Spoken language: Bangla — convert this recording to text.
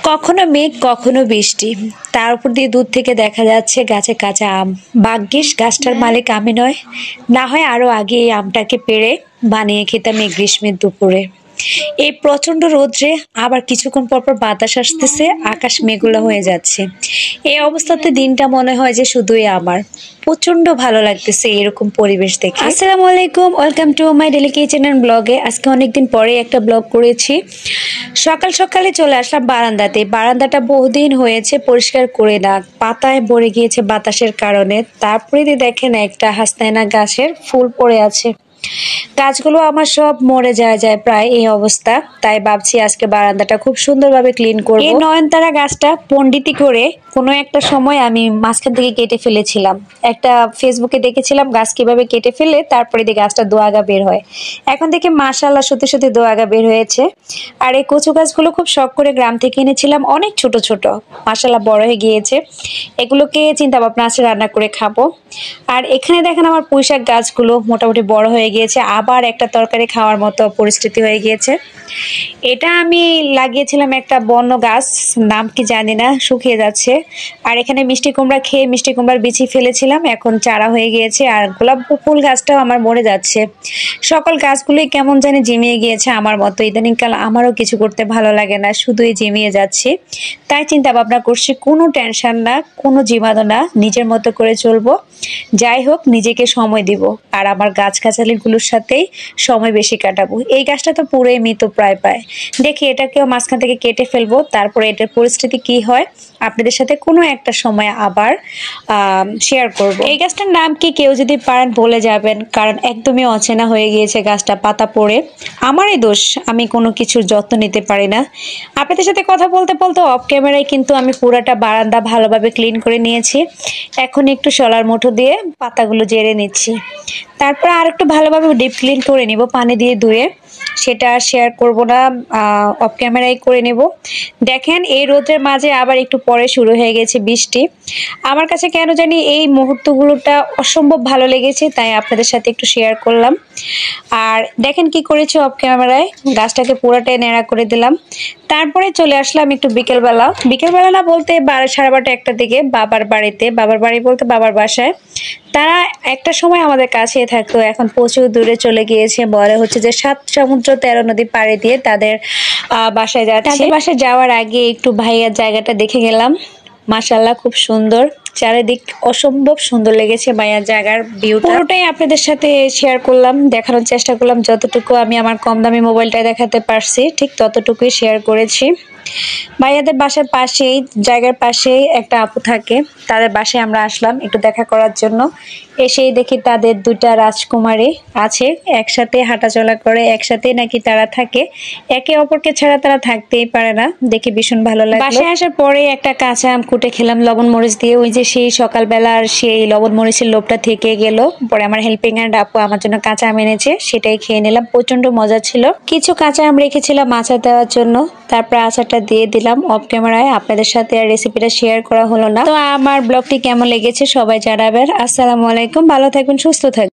কখনো মেঘ কখনো বৃষ্টি, তার উপর দিয়ে দূর থেকে দেখা যাচ্ছে গাছে কাঁচা আম। ভাগ্যিস গাছটার মালিক আমি নয়, না হয় আরো আগে এই আমটাকে পেড়ে বানিয়ে খেতাম এই গ্রীষ্মের দুপুরে। এই প্রচন্ড রোদ্রে আবার কিছুক্ষণ পর পর বাতাস আসতেছে, আকাশ মেঘলা হয়ে যাচ্ছে। এই অবস্থাতে দিনটা মনে হয় যে শুধুই আমার। প্রচন্ড ভালো লাগতেছে এরকম পরিবেশ দেখে। আসসালামু আলাইকুম, welcome to my daily kitchen and ব্লগে। আজকে অনেকদিন পরে একটা ব্লগ করেছি। সকাল সকালে চলে আসলাম বারান্দাতে। বারান্দাটা বহুদিন হয়েছে পরিষ্কার করে না, পাতায় ভরে গিয়েছে বাতাসের কারণে। তারপরে দেখেন একটা হাসনাইনা গাছের ফুল পড়ে আছে। গাছগুলো আমার সব মরে যায় প্রায় এই অবস্থা। তাই ভাবছি আজকে বারান্দাটা খুব সুন্দরভাবে ক্লিন করব। এই নয়নতারা গাছটা পণ্ডিতি করে কোনো একটা সময় আমি মাঝখান থেকে কেটে ফেলেছিলাম। একটা ফেসবুকে দেখেছিলাম গাছ কিভাবে কেটে ফেলে তারপরে দিয়ে গাছটা দোয়াগা বের হয়। এখন দেখে মাশাআল্লাহ সত্যি সত্যি দোয়াগা বের হয়েছে। আর এই কচু গাছগুলো খুব শখ করে গ্রাম থেকে এনেছিলাম, অনেক ছোট ছোট, মাশাআল্লাহ বড় হয়ে গিয়েছে। এগুলোকে চিন্তা ভাবনা আছে রান্না করে খাবো। আর এখানে দেখেন আমার পুঁইশাক গাছগুলো মোটামুটি বড় হয়ে গিয়েছে, আবার একটা তরকারি খাওয়ার মতো পরিস্থিতি হয়ে গিয়েছে। এটা আমি লাগিয়েছিলাম একটা বন্য গাছ, নাম কি জানি না, শুকিয়ে যাচ্ছে। আর এখানে মিষ্টি কুমড়া খেয়ে মিষ্টি কুমড়ার বিচি ফেলেছিলাম, এখন চারা হয়ে গিয়েছে। আর গোলাপ ফুল গাছটাও আমার মরে যাচ্ছে। সকল গাছগুলোই কেমন জানি জিমিয়ে গিয়েছে আমার মতো। ইদানিংকাল আমারও কিছু করতে ভালো লাগে না, শুধুই জিমিয়ে যাচ্ছে। তাই চিন্তা ভাবনা করছি কোনো টেনশন না, কোনো জিমানো না, নিজের মতো করে চলবো। যাই হোক, নিজেকে সময় দিব আর আমার গাছগাছালিগুলোর সাথেই সময় বেশি কাটাবো। এই গাছটা তো পুরোই মৃত প্রায় পায়। দেখি এটাকেও মাঝখান থেকে কেটে ফেলবো, তারপরে এটার পরিস্থিতি কি হয় আপনাদের সাথে কোনো একটা সময় আবার শেয়ার করব। এই গাছটার নাম কি কেউ যদি পারেন বলে যাবেন, কারণ একদমই অচেনা হয়ে গিয়েছে গাছটা পাতা পড়ে। আমারই দোষ, আমি কোনো কিছুর যত্ন নিতে পারি না। আপনাদের সাথে কথা বলতে বলতে অফ ক্যামেরায় কিন্তু আমি পুরাটা বারান্দা ভালোভাবে ক্লিন করে নিয়েছি। এখন একটু শলার মুঠো দিয়ে পাতাগুলো ঝেড়ে নিচ্ছি, তারপর আর একটু ভালোভাবে ডিপ ক্লিন করে নিব পানি দিয়ে ধুয়ে। সেটা শেয়ার করব না, অফ ক্যামেরায় করে নেব। দেখেন এই রোদের মাঝে আবার একটু পরে শুরু হয়ে গেছে বৃষ্টি। আমার কাছে কেন জানি এই মুহূর্তগুলোটা অসম্ভব ভালো লেগেছে, তাই আপনাদের সাথে একটু শেয়ার করলাম। আর দেখেন কি করেছে অফ ক্যামেরায়, গাছটাকে পুরাটাই নেড়া করে দিলাম। তারপরে চলে আসলাম একটু বিকেলবেলা না বলতে 12:30 1টার দিকে বাবার বাড়ি বলতে বাবার বাসায়। তারা একটা সময় আমাদের কাছে থাকতো, এখন প্রচুর দূরে চলে গিয়েছে। বলে হচ্ছে যে 7 সমুদ্র 13 নদী পাড়ি দিয়ে তাদের বাসায় যাচ্ছে। তাদের বাসায় যাওয়ার আগে একটু ভাইয়ার জায়গাটা দেখে গেলাম। মাশাআল্লাহ খুব সুন্দর, চারিদিক অসম্ভব সুন্দর লেগেছে ভাইয়ার জায়গার ভিউটা। পুরোটাই আপনাদের সাথে শেয়ার করলাম, দেখানোর চেষ্টা করলাম। যতটুকু আমি আমার কম দামি মোবাইলটায় দেখাতে পারছি ঠিক ততটুকুই শেয়ার করেছি। ভাইয়াদের বাসার পাশেই, জায়গার পাশেই একটা আপু থাকে, তাদের বাসায় আমরা আসলাম একটু দেখা করার জন্য। এসেই দেখি তাদের 2টা রাজকুমারী আছে, একসাথে হাঁটাচলা করে, একসাথে নাকি তারা থাকে। একে অপরকে ছাড়া তারা থাকতেই পারে না, দেখে ভীষণ ভালো লাগলো। বাসায় আসার পরে একটা কাঁচা আম কুটে খেলাম লবণ মরিচ দিয়ে। ওই যে সেই সকালবেলার সেই লবণ মরিচের লোভটা থেকে গেল। পরে আমার হেল্পিং হ্যান্ড আপু আমার জন্য কাঁচা আম এনেছে, সেটাই খেয়ে নিলাম, প্রচন্ড মজা ছিল। কিছু কাঁচা আম রেখেছিলাম আচার দেওয়ার জন্য, তারপর আচারটা দিয়ে দিলাম অফ ক্যামেরায়। আপনাদের সাথে আর রেসিপিটা শেয়ার করা হলো না। তো আমার ব্লগটি কেমন লেগেছে সবাই জানাবেন। আসসালামু আলাইকুম, ভালো থাকবেন, সুস্থ থাকবেন।